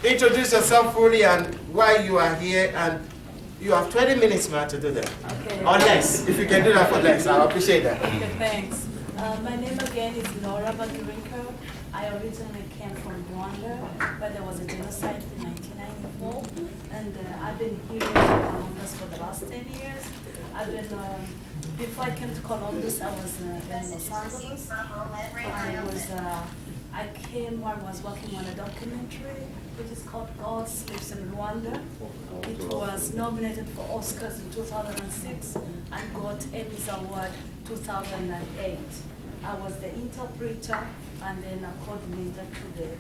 introduce yourself fully and why you are here, and you have 20 minutes, man, to do that. Okay. Or less. If you can do that for less, I'll appreciate that. Okay, thanks. My name again is Laura Bagirinko. I originally came from Rwanda, but there was a genocide in 1994, and I've been here in Columbus for the last 10 years. I've been, before I came to Columbus, I was in Los Angeles. I was working on a documentary which is called God Sleeps in Rwanda. It was nominated for Oscars in 2006 and got Emmys Award 2008. I was the interpreter and then a coordinator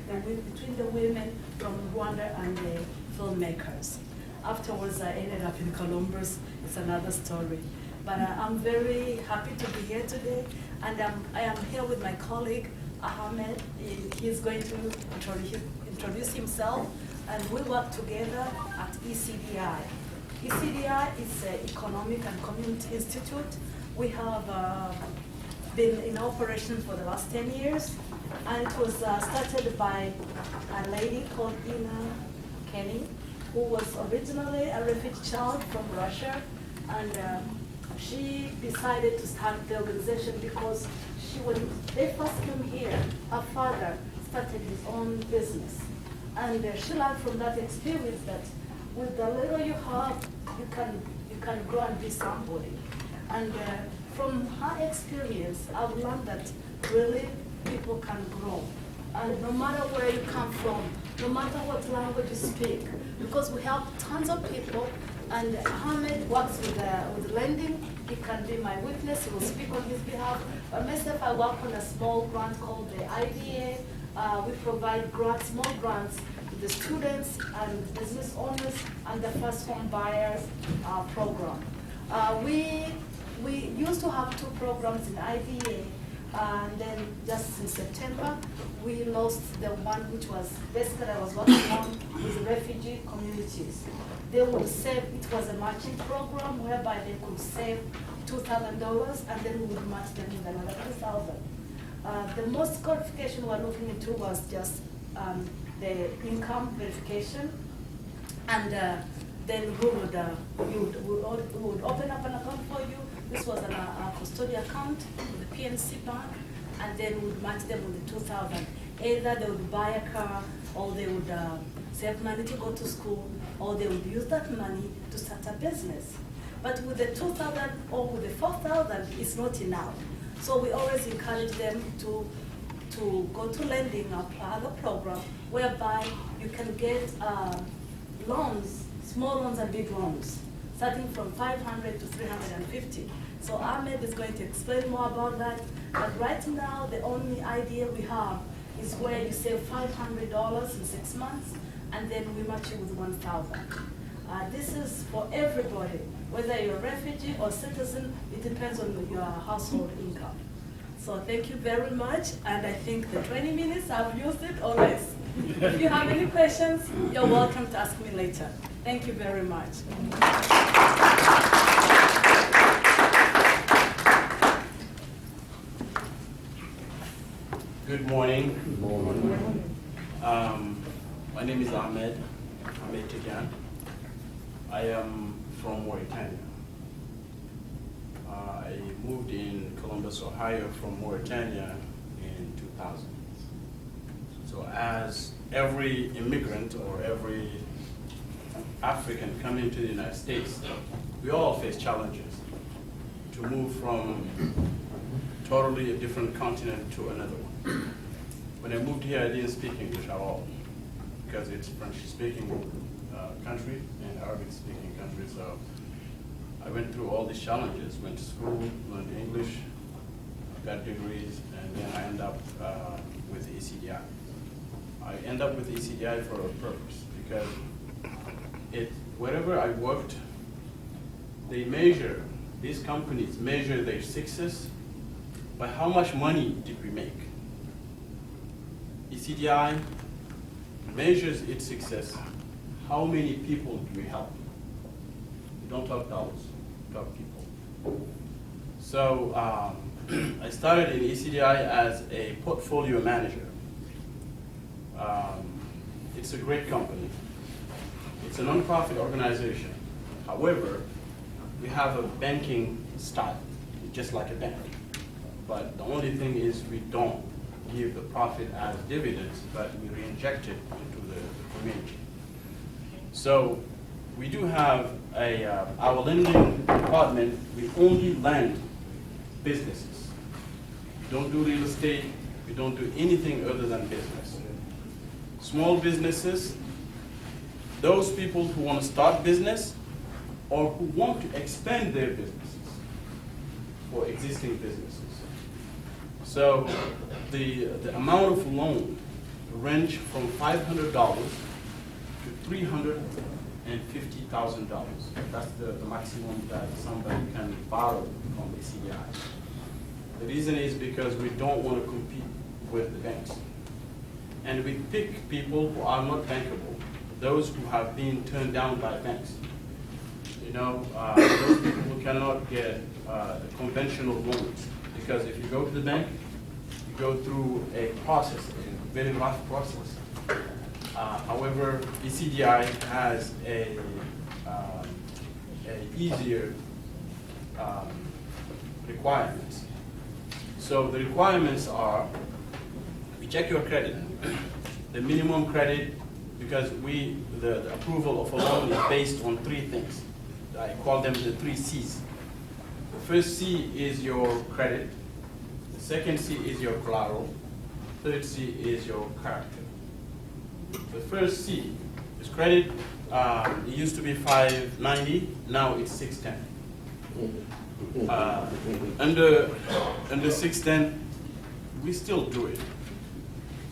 between the women from Rwanda and the filmmakers. Afterwards, I ended up in Columbus. It's another story. But I'm very happy to be here today, and I am here with my colleague, Ahmed. He's going to introduce himself, and we work together at ECDI. ECDI is an Economic and Community Institute. We have been in operation for the last 10 years, and it was started by a lady called Ina Kenny, who was originally a refugee child from Russia, and she decided to start the organization because when they first came here, her father started his own business. And she learned from that experience that with the little you have, you can grow and be somebody. And from her experience, I've learned that really people can grow. And no matter where you come from, no matter what language you speak, because we have tons of people, and Ahmed works with lending. He can be my witness. He will speak on his behalf. But myself, I work on a small grant called the IDA. We provide grants, small grants to the students and business owners and the first home buyers program. We used to have 2 programs in IDA, and then just in September, we lost the one which was basically I was working on with refugee communities. They would save, it was a matching program whereby they could save $2,000 and then we would match them with another $2,000. The most qualification we're looking into was just the income verification, and then we would open up an account for you. This was a custodial account with the PNC Bank, and then we would match them with the $2,000. Either they would buy a car, or they would save money to go to school, or they would use that money to start a business. But with the $2,000 or with the $4,000, it's not enough. So we always encourage them to go to lending, other program, whereby you can get loans, small loans and big loans, starting from 500 to 350. So Ahmed is going to explain more about that. But right now, the only idea we have is where you save $500 in 6 months, and then we match you with $1,000. This is for everybody, whether you're a refugee or citizen. It depends on your household income. So thank you very much, and I think the 20 minutes I've used it or less. If you have any questions, you're welcome to ask me later. Thank you very much. Good morning. Good morning. My name is Ahmed Tigan. I am from Mauritania. I moved in Columbus, Ohio from Mauritania in 2000. So as every immigrant or every African coming to the United States, we all face challenges to move from totally a different continent to another one. When I moved here, I didn't speak English at all because it's French-speaking country and Arabic-speaking country. So I went through all these challenges, went to school, learned English, got degrees, and then I ended up with ECDI. I ended up with ECDI for a purpose because wherever I worked, these companies measure their success by how much money did we make. ECDI measures its success, how many people do we help. We don't talk dollars, we talk people. So I started in ECDI as a portfolio manager. it's a great company. It's a non-profit organization. However, we have a banking style, just like a bank. But the only thing is we don't give the profit as dividends, but we reinject it into the community. So we do have our lending department, we only lend businesses. We don't do real estate, we don't do anything other than business. Small businesses, those people who want to start business or who want to expand their businesses for existing businesses. So the amount of loan range from $500 to $350,000. That's the maximum that somebody can borrow from the CDI. The reason is because we don't want to compete with the banks. And we pick people who are not bankable, those who have been turned down by banks. You know, those people who cannot get the conventional loans. Because if you go to the bank, you go through a process, a very rough process. However, ECDI has a easier requirements. So the requirements are, we check your credit, the minimum credit, because the approval of a loan is based on three things. I call them the 3 C's. The first C is your credit. The second C is your collateral. Third C is your character. The first C is credit. It used to be 590, now it's 610. Under 610, we still do it.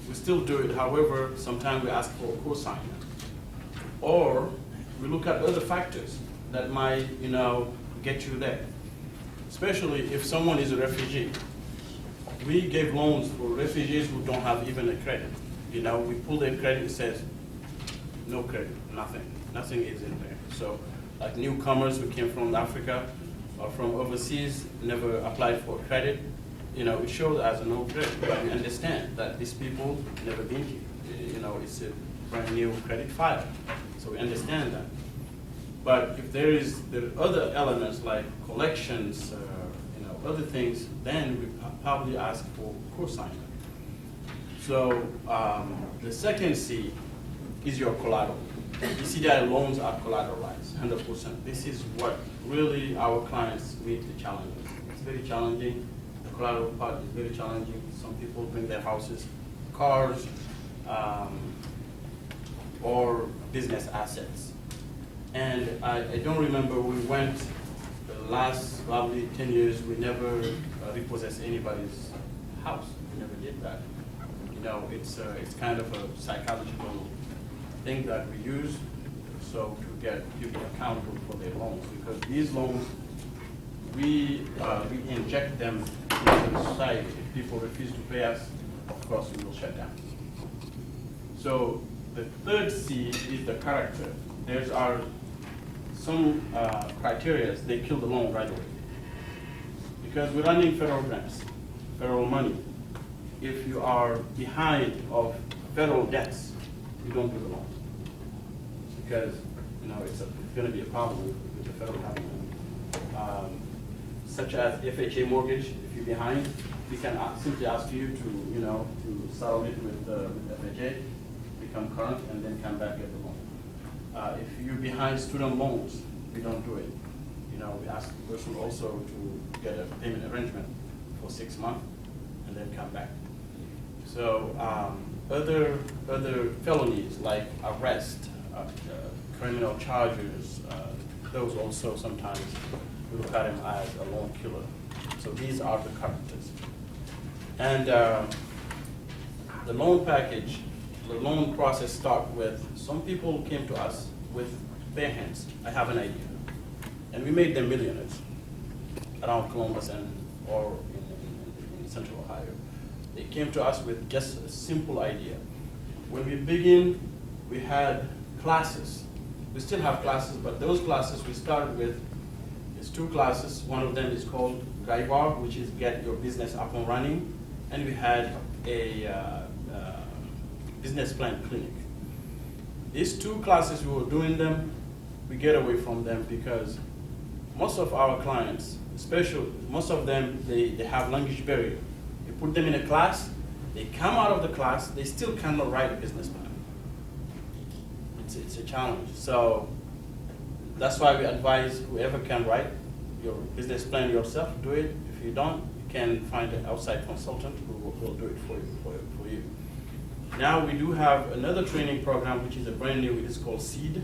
We still do it. However, sometimes we ask for a cosigner, or we look at other factors that might, get you there. Especially if someone is a refugee. We give loans for refugees who don't have even a credit. We pull their credit, it says no credit, nothing is in there. So, like newcomers who came from Africa or from overseas, never applied for credit, it shows as a no credit. But we understand that these people never been here. It's a brand new credit file, so we understand that. But if there are other elements like collections, other things, then we probably ask for cosigner. So the second C is your collateral. ECDI loans are collateralized, 100%. This is what really our clients meet the challenges. It's very challenging. The collateral part is very challenging. Some people bring their houses, cars, or business assets. And I don't remember, we went the last probably 10 years, we never repossessed anybody's house. We never did that. It's kind of a psychological thing that we use so to get people accountable for their loans. Because these loans, we inject them into the society. If people refuse to pay us, of course we will shut down. So the third C is the character. There's some criteria, they kill the loan right away. Because we're running federal grants, federal money. If you are behind of federal debts, you don't do the loan. Because it's going to be a problem with the federal government. Such as FHA mortgage, if you're behind, we can simply ask you to settle it with FHA, become current, and then come back get the loan. If you're behind student loans, we don't do it. We ask the person also to get a payment arrangement for 6 months and then come back. So other felonies like arrest, criminal charges, those also sometimes we look at them as a loan killer. So these are the characters. And the loan package, the loan process starts with, some people came to us with bare hands. I have an idea. And we made them millionaires around Columbus or in Central Ohio. They came to us with just a simple idea. When we begin, we had classes. We still have classes, but those classes we started with is 2 classes. One of them is called GAIBAR, which is Get Your Business Up and Running. And we had a business plan clinic. These 2 classes, we were doing them, we get away from them because most of our clients, especially most of them, they have language barrier. You put them in a class, they come out of the class, they still cannot write a business plan. It's a challenge. So that's why we advise whoever can write your business plan yourself, do it. If you don't, you can find an outside consultant who will do it for you. Now we do have another training program which is a brand new, it is called SEED.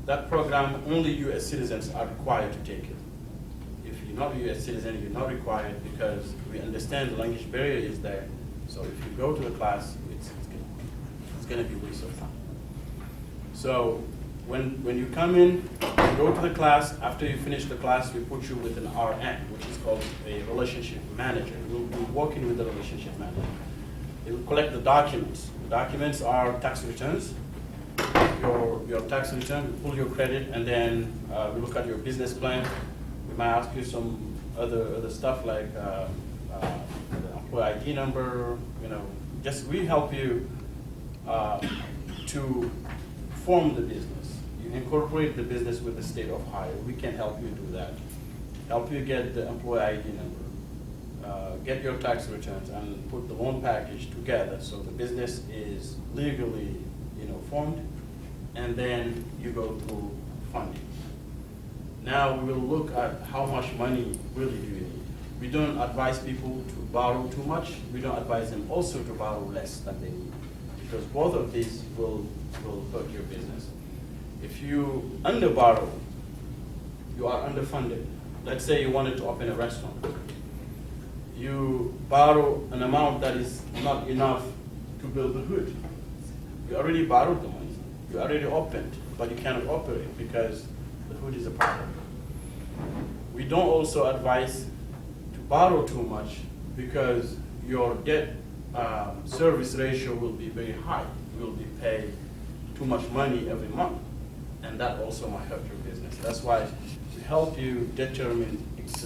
That program, only US citizens are required to take it. If you're not a US citizen, you're not required because we understand the language barrier is there. So if you go to the class, it's going to be a waste of time. So when you come in, you go to the class, after you finish the class, we put you with an RN, which is called a relationship manager. We'll be working with the relationship manager. They will collect the documents. The documents are tax returns. Your tax return, we pull your credit, and then we look at your business plan. We might ask you some other stuff like the employee ID number, just we help you to form the business. You incorporate the business with the state of Ohio. We can help you do that. Help you get the employee ID number, get your tax returns, and put the loan package together so the business is legally, formed, and then you go through funding. Now we will look at how much money really do you need. We don't advise people to borrow too much. We don't advise them also to borrow less than they need, because both of these will hurt your business. If you underborrow, you are underfunded. Let's say you wanted to open a restaurant. You borrow an amount that is not enough to build the hood. You already borrowed the money. You already opened, but you cannot operate because the hood is a problem. We don't also advise to borrow too much because your debt service ratio will be very high. You will be paid too much money every month, and that also might hurt your business. That's why we help you determine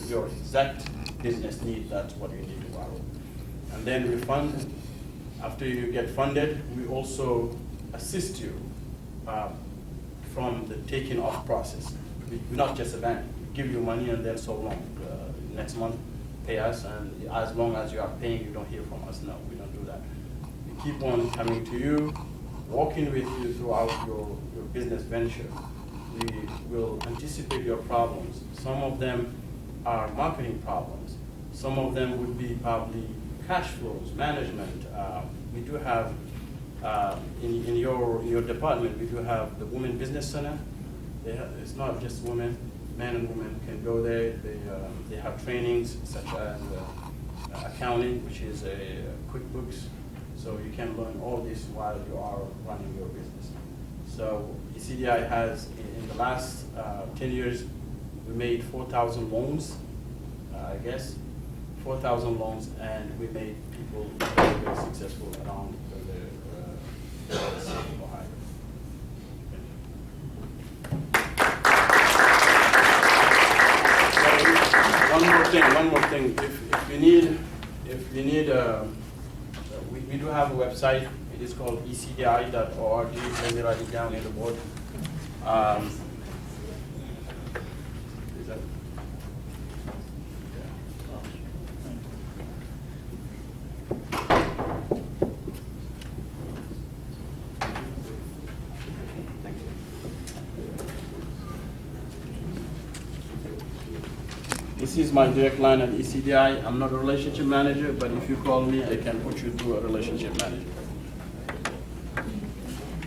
your exact business need. That's what you need to borrow. And then we fund. After you get funded, we also assist you from the taking off process. We're not just a bank. We give you money and then so long. Next month, pay us, and as long as you are paying, you don't hear from us. No, we don't do that. We keep on coming to you, walking with you throughout your business venture. We will anticipate your problems. Some of them are marketing problems. Some of them would be probably cash flows, management. We do have, in your department, we do have the Women Business Center. It's not just women, men and women can go there. They have trainings such as accounting, which is a QuickBooks. So you can learn all this while you are running your business. So ECDI has, in the last 10 years, we made 4,000 loans, 4,000 loans, and we made people very, very successful around the state of Ohio. One more thing. If you need, we do have a website. It is called ecdi.org. Let me write it down in the board. Is that? This is my direct line at ECDI. I'm not a relationship manager, but if you call me, I can put you through a relationship manager.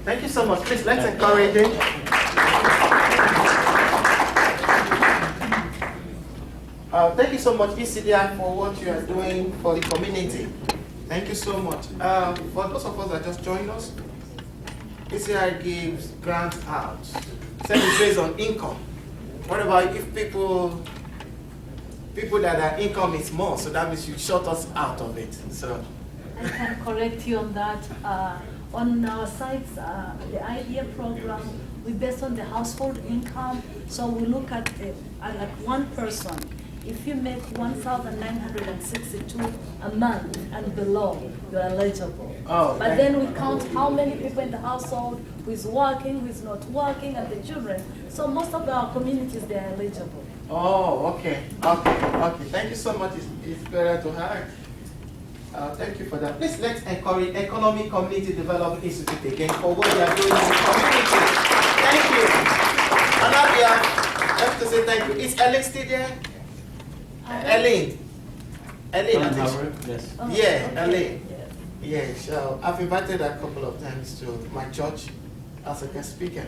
Thank you so much. Please, let's encourage him. Thank you so much, ECDI, for what you are doing for the community. Thank you so much. For those of us that just joined us, ECDI gives grants out. It's based on income. What about if people that their income is more, so that means you shut us out of it. So I can correct you on that. On our sites, the IDEA program, we based on the household income. So we look at like one person. If you make 1,962 a month and below, you're eligible. Oh, but then we count how many people in the household who is working, who is not working, and the children. So most of our communities, they are eligible. Oh, okay. Thank you so much. It's better to have. Thank you for that. Please let's encourage Economic Community Development Institute again for what they are doing in the community. Thank you. And now we have to say thank you. Is Ellen still there? Ellen, I think. Yes. Oh, Yeah, okay. Ellen. Yes. Yeah, so I've invited her a couple of times to my church as a guest speaker.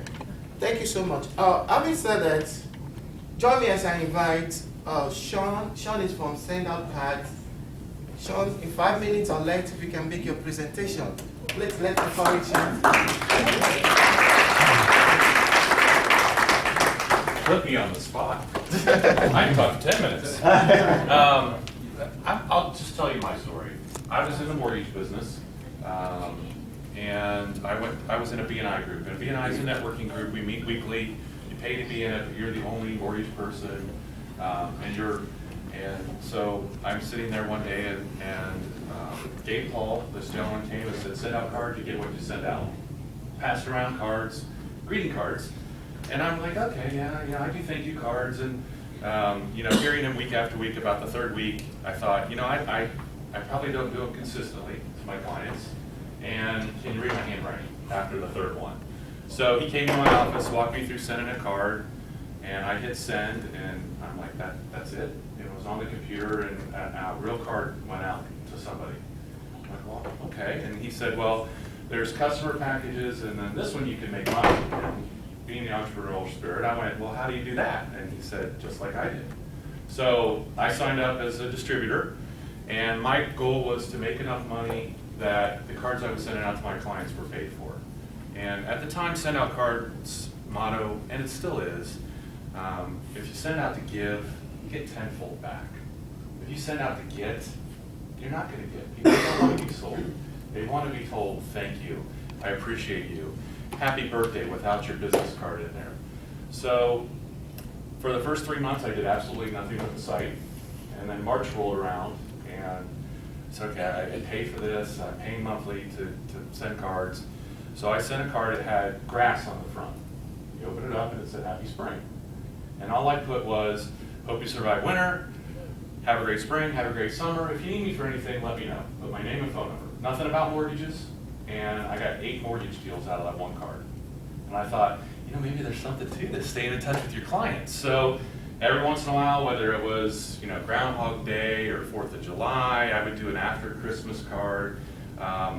Thank you so much. Having said that, join me as I invite Sean. Sean is from Send Out Cards. Sean, in 5 minutes or less, if you can make your presentation. Let's encourage him. Put me on the spot. I can talk for 10 minutes. I'll just tell you my story. I was in the mortgage business, and I was in a B&I group. And a B&I is a networking group. We meet weekly. You pay to be in it, but you're the only mortgage person, and so I'm sitting there one day, and Gabe Paul, this gentleman, came and said, "Send out cards. You get what you send out." Passed around cards, greeting cards. And I'm like, okay, yeah, I do thank you cards. And, hearing him week after week, about the third week, I thought, I probably don't do it consistently to my clients. And can you read my handwriting after the third one? So he came to my office, walked me through sending a card, and I hit send, and I'm like, that's it. It was on the computer, and a real card went out to somebody. I'm like, well, okay. And he said, well, there's customer packages, and then this one you can make money. And being the entrepreneurial spirit, I went, well, how do you do that? And he said, just like I did. So I signed up as a distributor, and my goal was to make enough money that the cards I was sending out to my clients were paid for. And at the time, Send Out Cards motto, and it still is, if you send out to give, you get tenfold back. If you send out to get, you're not going to get. People don't want to be sold. They want to be told, thank you, I appreciate you, happy birthday, without your business card in there. So for the first 3 months, I did absolutely nothing with the site. And then March rolled around, and it's okay, I pay for this, I'm paying monthly to send cards. So I sent a card that had grass on the front. You open it up and it said, happy spring. And all I put was, hope you survive winter, have a great spring, have a great summer. If you need me for anything, let me know. Put my name and phone number. Nothing about mortgages. And I got 8 mortgage deals out of that one card. And I thought, maybe there's something to this, staying in touch with your clients. So every once in a while, whether it was, Groundhog Day or 4th of July, I would do an after Christmas card. I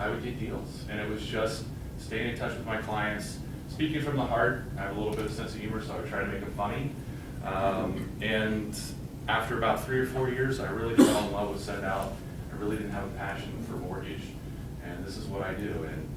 would get deals. And it was just staying in touch with my clients, speaking from the heart. I have a little bit of sense of humor, so I would try to make them funny. And after about 3 or 4 years, I really fell in love with Send Out. I really didn't have a passion for mortgage. And this is what I do. And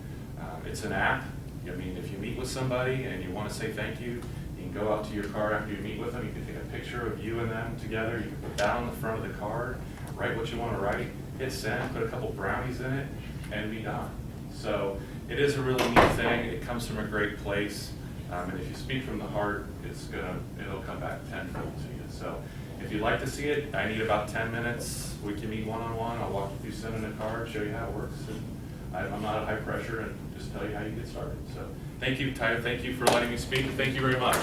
it's an app. If you meet with somebody and you want to say thank you, you can go out to your car after you meet with them. You can take a picture of you and them together. You can put that on the front of the card, write what you want to write, hit send, put a couple brownies in it, and be done. So it is a really neat thing. It comes from a great place. And if you speak from the heart, it'll come back tenfold to you. So if you'd like to see it, I need about 10 minutes. We can meet one-on-one. I'll walk you through sending a card, show you how it works. And I'm not at high pressure, and just tell you how you get started. So thank you, Tyler. Thank you for letting me speak. Thank you very much.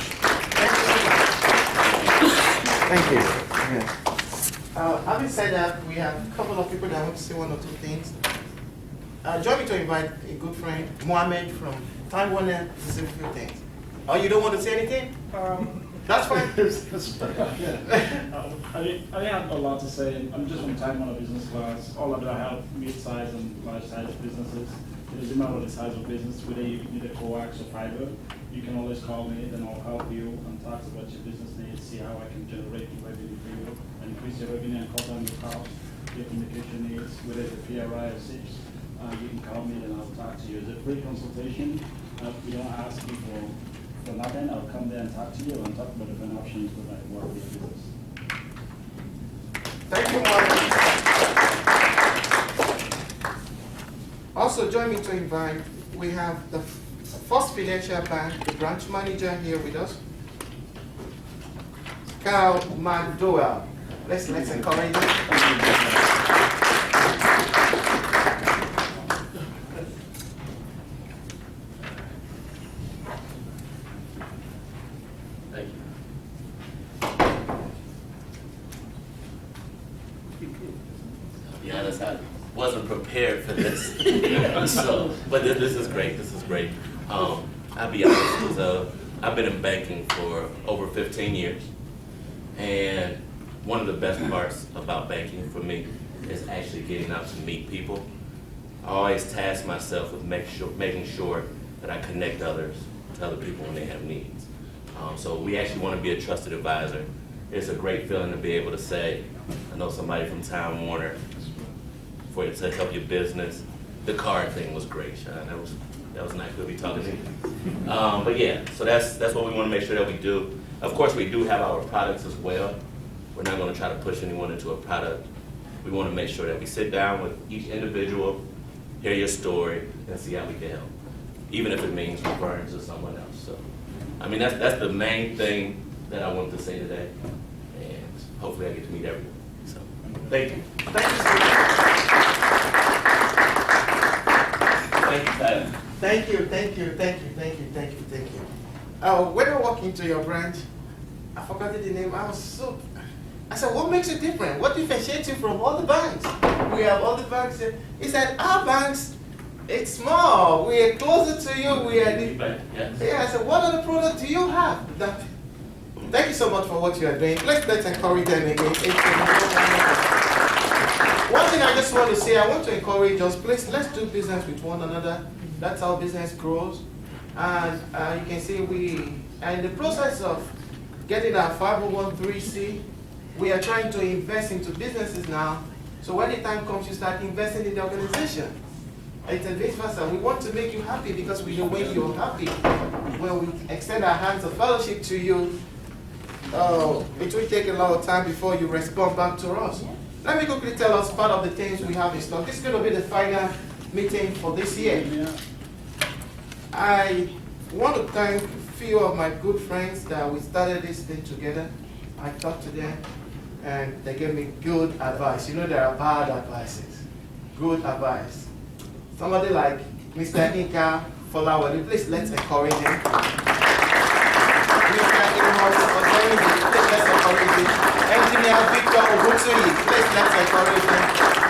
Thank you. Yeah. Having said that, we have a couple of people that want to say 1 or 2 things. Join me to invite a good friend, Mohammed from Time Warner, to say a few things. Oh, you don't want to say anything? That's fine. I have a lot to say. I'm just from Time Warner Business Class. All of I help mid-sized and large-sized businesses. It doesn't matter the size of business, whether you need a coax or fiber, you can always call me, then I'll help you and talk about your business needs, see how I can generate revenue for you, increase your revenue and cut down your costs, your communication needs, whether it's a PRI or SIPs. You can call me, then I'll talk to you. It's a free consultation. We don't ask you for nothing. I'll come there and talk to you and talk about different options that might work with your business. Thank you, Mohammed. Also, join me to invite, we have the First Financial Bank, the branch manager here with us. Carl McDowell. Let's encourage him. Thank you. To be honest, I wasn't prepared for this. So, but this is great. This is great. I'll be honest. I've been in banking for over 15 years, and one of the best parts about banking for me is actually getting out to meet people. I always task myself with making sure that I connect others to other people when they have needs. So we actually want to be a trusted advisor. It's a great feeling to be able to say, I know somebody from Time Warner for you to help your business. The card thing was great, Sean. That was nice to be talking to you. But yeah, so that's what we want to make sure that we do. Of course, we do have our products as well. We're not going to try to push anyone into a product. We want to make sure that we sit down with each individual, hear your story, and see how we can help, even if it means referring to someone else. So, I mean, that's the main thing that I wanted to say today, and hopefully I get to meet everyone. So, thank you. Thank you so much. Thank you, Tyler. Thank you. When I walked into your branch, I forgot the name. I said, what makes you different? What differentiates you from all the banks? We have all the banks here. He said, our banks, it's small. We are closer to you. We are the, Yes. yeah, I said, what other product do you have? Thank you so much for what you are doing. Let's encourage them again. One thing I just want to say, I want to encourage us, please, let's do business with one another. That's how business grows. And you can see we are in the process of getting our 501(c)(3), we are trying to invest into businesses now. So when the time comes, you start investing in the organization. It's a vice versa. We want to make you happy because we know when you're happy, when we extend our hands of fellowship to you, it will take a lot of time before you respond back to us. Let me quickly tell us part of the things we have in stock. This is going to be the final meeting for this year. I want to thank a few of my good friends that we started this thing together. I talked to them and they gave me good advice. You know, there are bad advices, good advice. Somebody like Mr. Inka Folawale, please let's encourage him. Mr. let's encourage him. Engineer Victor Obutuyi, please let's encourage him.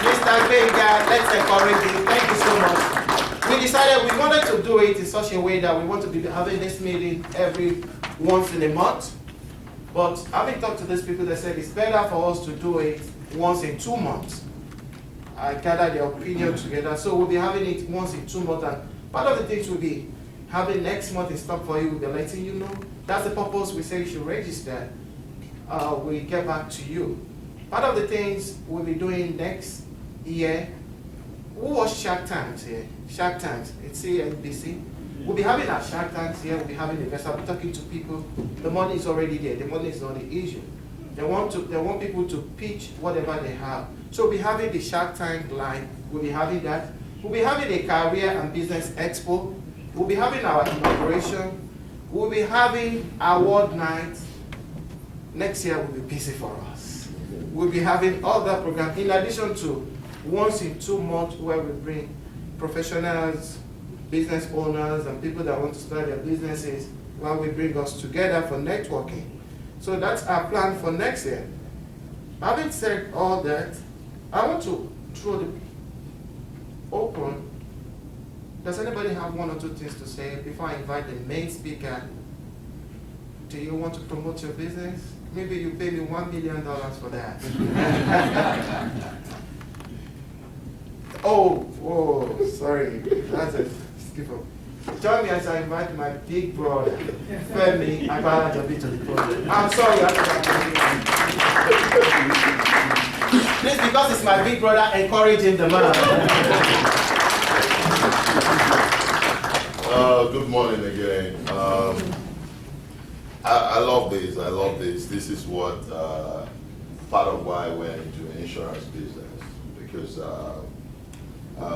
Mr. Benga, let's encourage him. Thank you so much. We decided we wanted to do it in such a way that we want to be having this meeting every once in a month. But having talked to these people, they said it's better for us to do it once in 2 months. I gathered their opinion together. So we'll be having it once in 2 months. And part of the things we'll be having next month in stock for you, we'll be letting you know. That's the purpose we say you should register. We'll get back to you. Part of the things we'll be doing next year, who was Shark Tanks here? Shark Tanks, it's CNBC. We'll be having our Shark Tanks here, we'll be having investors, I'll be talking to people. The money is already there, the money is not the issue. They want people to pitch whatever they have. So we'll be having the Shark Tank line, we'll be having that. We'll be having a career and business expo. We'll be having our inauguration. We'll be having award nights. Next year will be busy for us. We'll be having all that program in addition to once in 2 months where we bring professionals, business owners, and people that want to start their businesses while we bring us together for networking. So that's our plan for next year. Having said all that, I want to throw the open. Does anybody have 1 or 2 things to say before I invite the main speaker? Do you want to promote your business? Maybe you pay me $1 million for that. oh, sorry. That's a skip up. Join me as I invite my big brother, Femi Akalajobi, to the podium. I'm sorry, please, because it's my big brother, encourage him, the man. Good morning again. I love this. This is what part of why I went into insurance business, because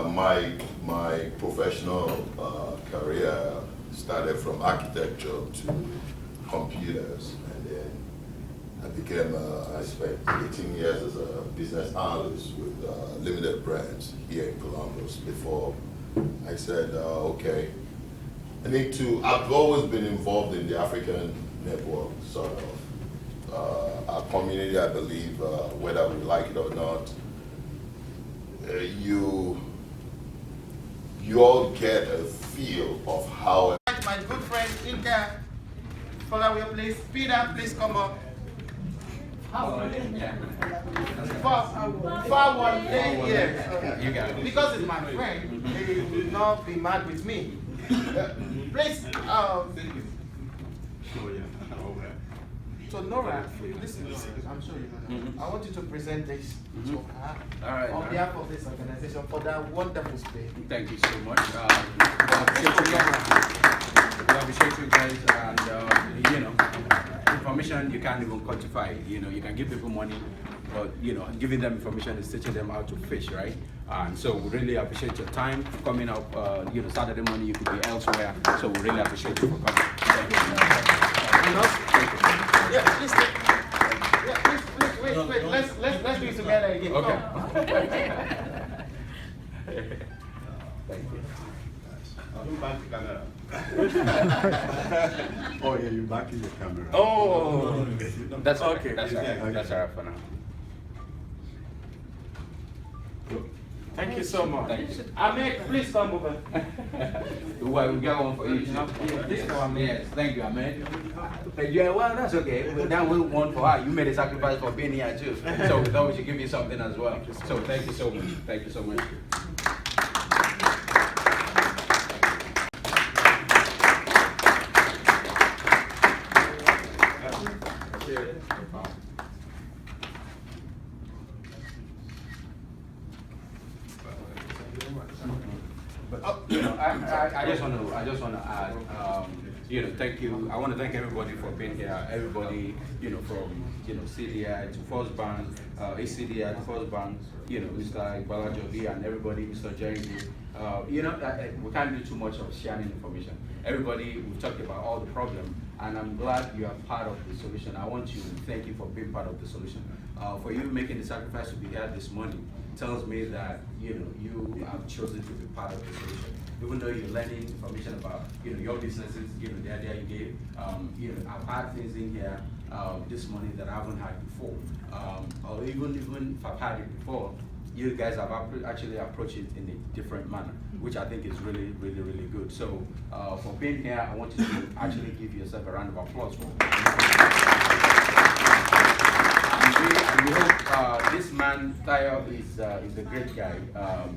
my professional career started from architecture to computers, and then I became, I spent 18 years as a business analyst with limited brands here in Columbus before I said, okay, I've always been involved in the African network, sort of. Our community, I believe, whether we like it or not, you all get a feel of how. My good friend Inka, follow your place. Peter, please come up. For 1 day, yes. You got it. Because it's my friend, he will not be mad with me. Please, so Nora, listen, I'm sure you know. I want you to present this to her All right, on behalf of this organization for that wonderful space. Thank you so much. We appreciate you guys, and you know, information you can't even quantify. You know, you can give people money, but you know, giving them information is teaching them how to fish, right? And so we really appreciate your time coming up. You know, Saturday morning you could be elsewhere, so we really appreciate you for coming. Thank you. Yeah, please, wait. Let's do it together again. Okay. Thank you. I'll back the camera. Oh yeah, you're back in the camera. Oh, that's Okay. okay. That's all right. That's all right for now. Thank you so much. Thank you. Ahmed, please come over. Well, we got one for each. This one, Yes, thank you, Ahmed. Yeah, well, that's okay. Well, then we want for her. You made a sacrifice for being here too. So we thought we should give you something as well. So thank you so much. Thank you so much. You know, I just want to add, you know, thank you. I want to thank everybody for being here. Everybody, you know, from CDI to First Bank, ACDI to First Bank, you know, Mr. Balajobi and everybody, Mr. Jerry. You know, we can't do too much of sharing information. Everybody, we've talked about all the problems, and I'm glad you are part of the solution. I want you to thank you for being part of the solution. For you making the sacrifice to be here this morning tells me that, you know, you have chosen to be part of the solution. Even though you're learning information about, you know, your businesses, you know, the idea you gave, you know, I've had things in here this morning that I haven't had before. Or even if I've had it before, you guys have actually approached it in a different manner, which I think is really, really, really good. So for being here, I want you to actually give yourself a round of applause for and we hope this man, Tayo, is a great guy, a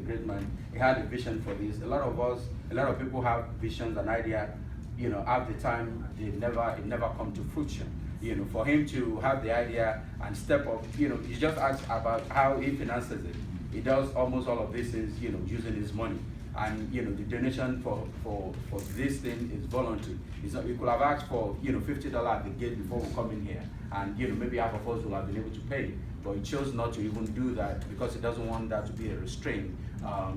great man. He had a vision for this. A lot of people have visions and ideas, you know, at the time it never come to fruition. You know, for him to have the idea and step up, you know, he just asked about how he finances it. He does almost all of these things, you know, using his money. And, you know, the donation for this thing is voluntary. It's not, we could have asked for, you know, $50 at the gate before we come in here. And, you know, maybe half of us will have been able to pay. But he chose not to even do that because he doesn't want that to be a restraint.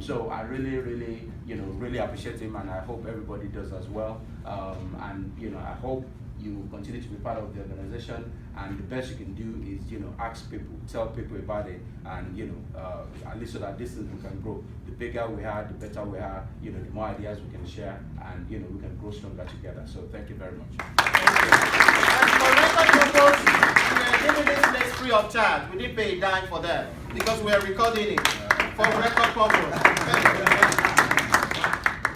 So I really, really, you know, really appreciate him, and I hope everybody does as well. And, you know, I hope you continue to be part of the organization, and the best you can do is, you know, ask people, tell people about it, and, you know, at least so that this thing can grow. The bigger we are, the better we are, you know, the more ideas we can share, and, you know, we can grow stronger together. So thank you very much. And for record purpose, we are giving this place free of charge. We didn't pay a dime for that because we are recording it for record purpose.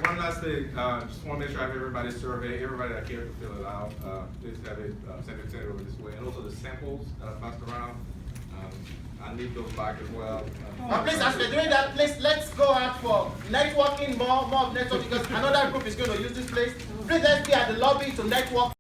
One last thing, just want to make sure I have everybody's survey, everybody that cares to fill it out, please have it send it over this way. And also the samples that are passed around, I need those back as well. Please, as we're doing that, let's go out for networking, more network, because another group is going to use this place. Please, let's be at the lobby to network.